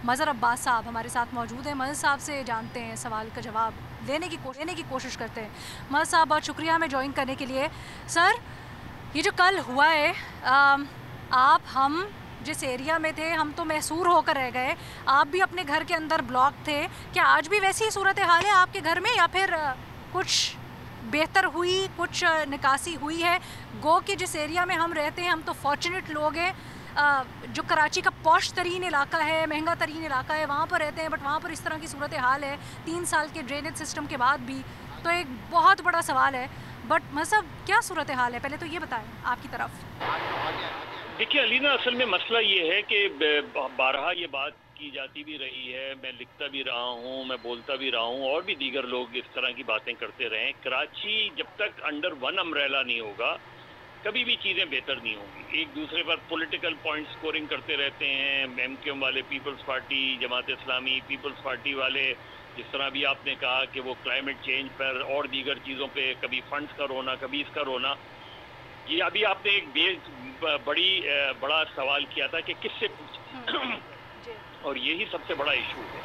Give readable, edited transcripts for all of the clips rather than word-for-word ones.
مظہر عباس صاحب ہمارے ساتھ موجود ہیں. مظہر صاحب سے جانتے ہیں, سوال کا جواب لینے کی کوشش کرتے ہیں. مظہر صاحب بہت شکریہ ہمیں جوائن کرنے کے لیے. سر, یہ جو کل ہوا ہے, ہم جس ایریا میں تھے ہم تو محصور ہو کر رہ گئے, آپ بھی اپنے گھر کے اندر بلاک تھے. کیا آج بھی ویسی صورتحال ہے آپ کے گھر میں, یا پھر کچھ بہتر ہوئی, کچھ نکاسی ہوئی ہے؟ گو کہ جس ایریا میں ہم رہتے ہیں ہم تو فارچونیٹ لوگ ہیں, جو کراچی کا پوش ترین علاقہ ہے, مہنگا ترین علاقہ ہے, وہاں پر رہتے ہیں, بٹ وہاں پر اس طرح کی صورتحال ہے 3 سال کے ڈرینیج سسٹم کے بعد بھی. تو ایک بہت بڑا سوال ہے, بٹ مطلب کیا صورتحال ہے, پہلے تو یہ بتائیں آپ کی طرف. دیکھیے علینا, اصل میں مسئلہ یہ ہے کہ بارہا یہ بات کی جاتی بھی رہی ہے, میں لکھتا بھی رہا ہوں, میں بولتا بھی رہا ہوں, اور بھی دیگر لوگ اس طرح کی باتیں کرتے رہے ہیں. کراچی جب تک انڈر ون امبریلا نہیں ہوگا کبھی بھی چیزیں بہتر نہیں ہوں گی. ایک دوسرے پر پولیٹیکل پوائنٹ سکورنگ کرتے رہتے ہیں, ایم کیو ایم والے, Peoples party, Jamaat Islami, Peoples party والے, جس طرح بھی آپ نے کہا کہ وہ کلائمیٹ چینج پر اور دیگر چیزوں پہ کبھی فنڈز کا رونا, کبھی اس کا رونا. یہ ابھی آپ نے ایک بڑا سوال کیا تھا کہ کس سے پوچھیں, اور یہی سب سے بڑا ایشو ہے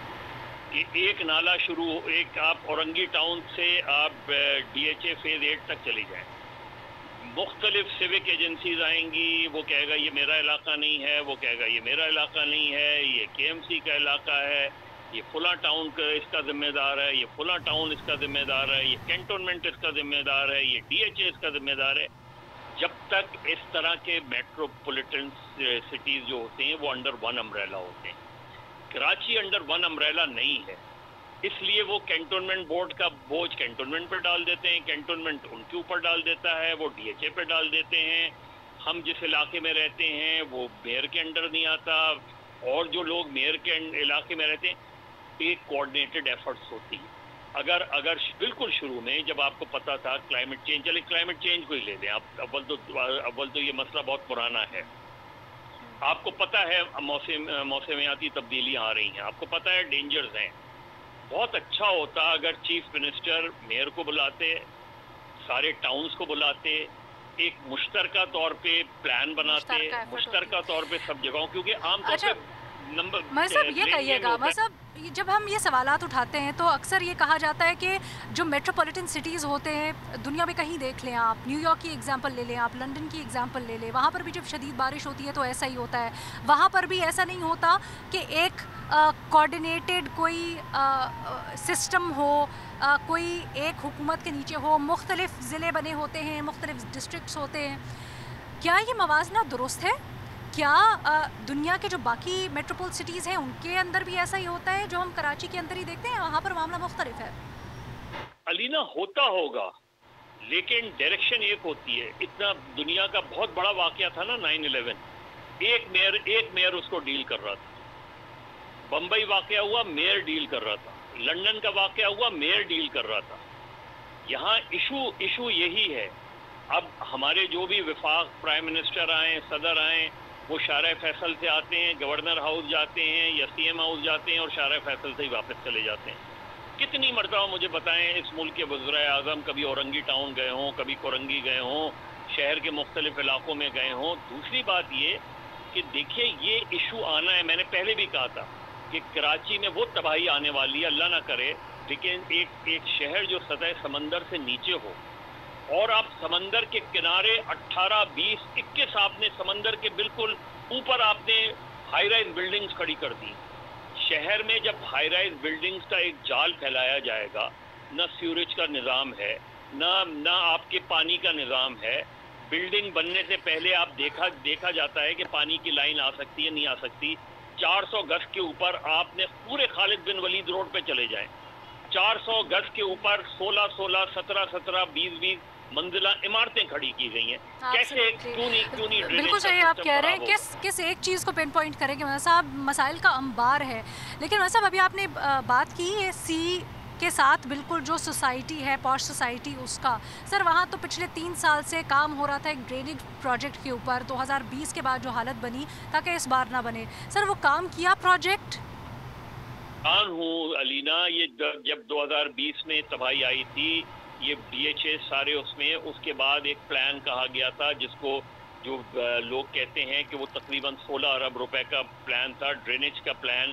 کہ ایک نالا ایک آپ اورنگی ٹاؤن سے آپ ڈی ایچ اے فیز 8 تک چلی جائیں, مختلف سیوک ایجنسیز آئیں گی, وہ کہے گا یہ میرا علاقہ نہیں ہے, وہ کہے گا یہ میرا علاقہ نہیں ہے, یہ کے ایم سی کا علاقہ ہے, یہ فلاں ٹاؤن کا اس کا ذمہ دار ہے, یہ فلاں ٹاؤن اس کا ذمہ دار ہے, یہ کینٹونمنٹ اس کا ذمہ دار ہے, یہ ڈی ایچ اے اس کا ذمہ دار ہے. جب تک اس طرح کے میٹروپولیٹن سٹیز جو ہوتے ہیں وہ انڈر ون امبریلا ہوتے ہیں, کراچی انڈر ون امبریلا نہیں ہے, اس لیے وہ کینٹونمنٹ بورڈ کا بوجھ کینٹونمنٹ پہ ڈال دیتے ہیں, کینٹونمنٹ ان کے اوپر ڈال دیتا ہے, وہ ڈی ایچ اے پہ ڈال دیتے ہیں. ہم جس علاقے میں رہتے ہیں وہ میئر کے انڈر نہیں آتا, اور جو لوگ میئر کے علاقے میں رہتے ہیں, ایک کوآرڈینیٹڈ ایفرٹس ہوتی ہے. اگر بالکل شروع میں جب آپ کو پتا تھا کلائمیٹ چینج, چلے کلائمیٹ چینج کو ہی لے لیں آپ, اول تو یہ مسئلہ بہت پرانا ہے. آپ کو پتا ہے موسمیاتی تبدیلیاں آ رہی ہیں, آپ کو پتا ہے ڈینجرز ہیں. بہت اچھا ہوتا اگر چیف منسٹر میئر کو بلاتے, سارے ٹاؤنز کو بلاتے, ایک مشترکہ طور پہ پلان بناتے, مشترکہ طور پہ سب جگہوں, کیونکہ عام طور پہ مذہب یہ کہیے گا, مذہب جب ہم یہ سوالات اٹھاتے ہیں تو اکثر یہ کہا جاتا ہے کہ جو میٹروپولیٹن سٹیز ہوتے ہیں دنیا میں کہیں دیکھ لیں آپ, نیو یارک کی ایگزامپل لے لیں آپ, لنڈن کی ایگزامپل لے لیں, وہاں پر بھی جب شدید بارش ہوتی ہے تو ایسا ہی ہوتا ہے. وہاں پر بھی ایسا نہیں ہوتا کہ ایک کوآرڈینیٹڈ کوئی سسٹم ہو, کوئی ایک حکومت کے نیچے ہو, مختلف ضلع بنے ہوتے ہیں, مختلف ڈسٹرکٹس ہوتے ہیں. کیا یہ موازنہ درست ہے؟ کیا دنیا کے جو باقی میٹروپول سٹیز ہیں ان کے اندر بھی ایسا ہی ہوتا ہے جو ہم کراچی کے اندر ہی دیکھتے ہیں, وہاں پر معاملہ مختلف ہے؟ علینا ہوتا ہوگا, لیکن ڈائریکشن ایک ہوتی ہے. اتنا دنیا کا بہت بڑا واقعہ تھا نا 9/11, ایک میئر اس کو ڈیل کر رہا تھا. بمبئی واقعہ ہوا, میئر ڈیل کر رہا تھا. لنڈن کا واقعہ ہوا, میئر ڈیل کر رہا تھا. یہاں ایشو یہی ہے. اب ہمارے جو بھی وفاق پرائم منسٹر آئیں, صدر آئیں, وہ شارع فیصل سے آتے ہیں, گورنر ہاؤس جاتے ہیں یا سی ایم ہاؤس جاتے ہیں, اور شارع فیصل سے ہی واپس چلے جاتے ہیں. کتنی مرتبہ مجھے بتائیں اس ملک کے وزرائے اعظم کبھی اورنگی ٹاؤن گئے ہوں, کبھی کورنگی گئے ہوں, شہر کے مختلف علاقوں میں گئے ہوں. دوسری بات یہ کہ دیکھیے یہ ایشو آنا ہے, میں نے پہلے بھی کہا تھا کہ کراچی میں وہ تباہی آنے والی ہے, اللہ نہ کرے, لیکن ایک شہر جو سطح سمندر سے نیچے ہو, اور آپ سمندر کے کنارے 18, 20, 21 آپ نے سمندر کے بالکل اوپر آپ نے ہائی رائز بلڈنگز کھڑی کر دی. شہر میں جب ہائی رائز بلڈنگز کا ایک جال پھیلایا جائے گا, نہ سیوریج کا نظام ہے, نہ آپ کے پانی کا نظام ہے. بلڈنگ بننے سے پہلے آپ دیکھا جاتا ہے کہ پانی کی لائن آ سکتی ہے نہیں آ سکتی. 400 گز کے اوپر آپ نے پورے خالد بن ولید روڈ پہ چلے جائیں, 400 گز کے اوپر 16, 17 20 منزلہ عمارتیں کھڑی کی گئی ہیں. کیسے کیوں نہیں بالکل صحیح آپ کہہ رہے ہیں. کس ایک چیز کو پن پوائنٹ کریں کہ صاحب مسائل کا انبار ہے, لیکن صاحب ابھی آپ نے بات کی ہے سی کے ساتھ بالکل جو سوسائٹی ہے, پوش سوسائٹی, اس کا سر وہاں تو پچھلے 3 سال سے کام ہو رہا تھا ایک ڈرینیج پروجیکٹ کے اوپر, 2020 کے بعد جو حالت بنی تاکہ اس بار نہ بنے. سر وہ کام کیا پروجیکٹ؟ ہوں علینا, یہ جب 2020 میں تباہی آئی تھی, یہ ڈی ایچ اے سارے اس کے بعد ایک پلان کہا گیا تھا جس کو جو لوگ کہتے ہیں کہ وہ تقریباً 16 ارب روپے کا پلان تھا, ڈرینیج کا پلان.